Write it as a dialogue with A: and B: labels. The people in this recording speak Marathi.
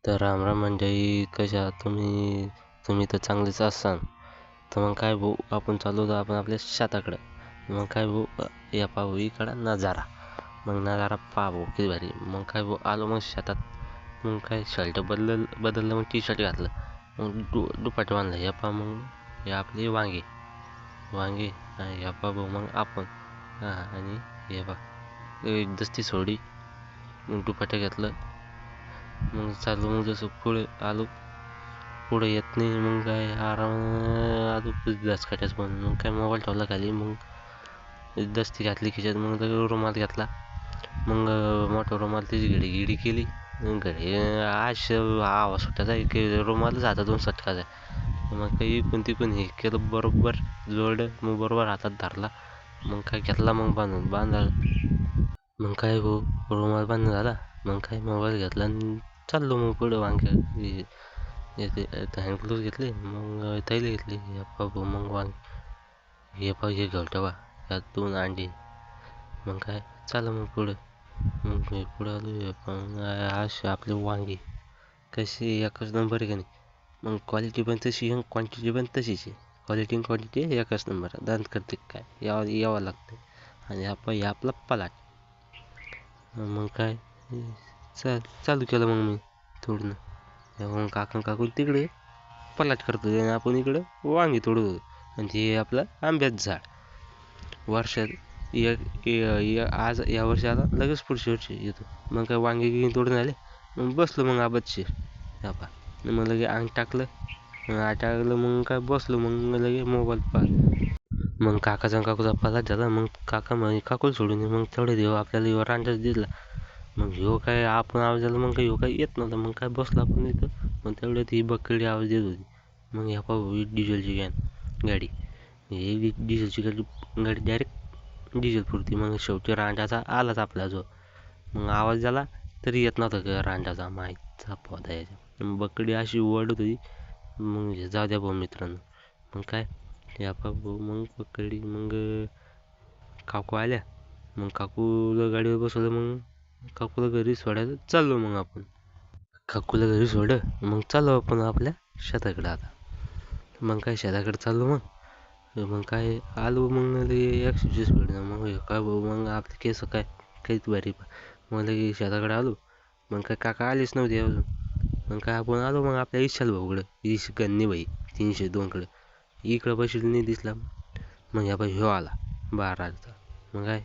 A: तर रामराम मंडळी, कशा आहात तुम्ही? तुम्ही तर चांगलेच असाल. तर मग काय भाऊ, आपण चालू होतो आपण आपल्या शेताकडं. मग काय भाऊ, या पहा भाऊ इकडं नजारा. मग नजारा पहा भाऊ किती भारी. मग काय भाऊ आलो मग शेतात. मग काय शर्ट बदललं मग टी शर्ट घातलं. मग दुपट्टा बांधला. या पहा मग हे आपले वांगे वांगे या पहा भाऊ मग आपण आणि हे पहा दस्ती सोडी. मग दुपट्टा घेतलं. मग चालू मग जसं पुढे आलो, पुढे येत नाही. मग काय आराम आलो दसकाट्याच पण. मग काय मोबाईल ठेवला खाली. मग दस्ती घातली खिशात. मग रुमाल घेतला. मग मोठा रुमाल त्याची घडी केली. घडी आवाज सुटायचा की रुमालच हातातून सटकायचा. मग काही इकून तिकून हे केलं, बरोबर जोडलं. मग बरोबर हातात धरला. मग काय घेतला मग बांधायला. मग काय भाऊ रुमाल बांधून झाला. मग काय मोबाईल घेतला आणि चाललो मग पुढं वांगे हँडग्लोव्स घेतले. मग थैली घेतली. भाऊ मग वांगे हे घालतो बा यात 2 अंडे. मग काय चाललं मग पुढं. मग पुढं आलो. मग असे आपले वांगे कसे एकच नंबर आहे का नाही. मग क्वालिटी पण तशी आहे, क्वांटिटी पण तशीच आहे. क्वालिटी आणि क्वांटिटी एकच नंबर. दांत करते काय यावं लागतं. आणि हे आपला पलाट. मग काय चालू केलं मग मी तोडणं. मग काकू तिकडे पलाट करतो आणि आपण इकडं वांगी तोडतो. आणि ते आपलं आंब्याचं झाड वर्षात आज या वर्षी आला, लगेच पुढच्या वर्षी येतो. मग काय वांगे तोडून आले. मग बसलो मग आबादशीर. मग लगे अंग टाकलं. मग काय बसलो. मग लगे मोबाईल पाहत. मग काकूचा पलाट झाला. मग काकूला सोडून मग तेवढे देऊ आपल्याला ह्यो रांडच दिसला. मग ह्यो काय आपण आवाज दिला. मग ह्यो काय येत नव्हता. मग काय बसलो आपण इथं. मग तेवढ्यात ही बकरी आवाज देत होती. मग ह्या पाहू डिझेलची गाडी. ही डिझेलची गाडी डायरेक्ट डिझेल पुरती. मग शेवटी रांडाचा आलाच आपल्याजवळ. मग आवाज झाला तरी येत नव्हता का रांडाचा. माहीतचा पौधा याच्या. मग बकरी अशी ओरडत होती. मग जाऊ द्या भाऊ मित्रांनो. मग काय या भाऊ मग बकरी. मग काकू आल्या. मग काकूला गाडीवर बसवलं. मग काकूला घरी सोडायला चाललो. मग आपण काकूला घरी सोडलं. मग चाललो आपण आपल्या शेताकडे आता. मग काय शेताकडे चाललो. मग काय आलो. मग 120 स्पीडनं. मग काय भाऊ मग आपले केस काय काहीच भारी. मग लगे शेताकडे आलो. मग काय काका आलेच नव्हते अजून. मग काय आपण आलो मग आपल्या इच्छाला भाऊकडं गन्नी भाई 302कडं. इकडं पैसे नाही दिसला. मग ह्यो आला 12चा. मग काय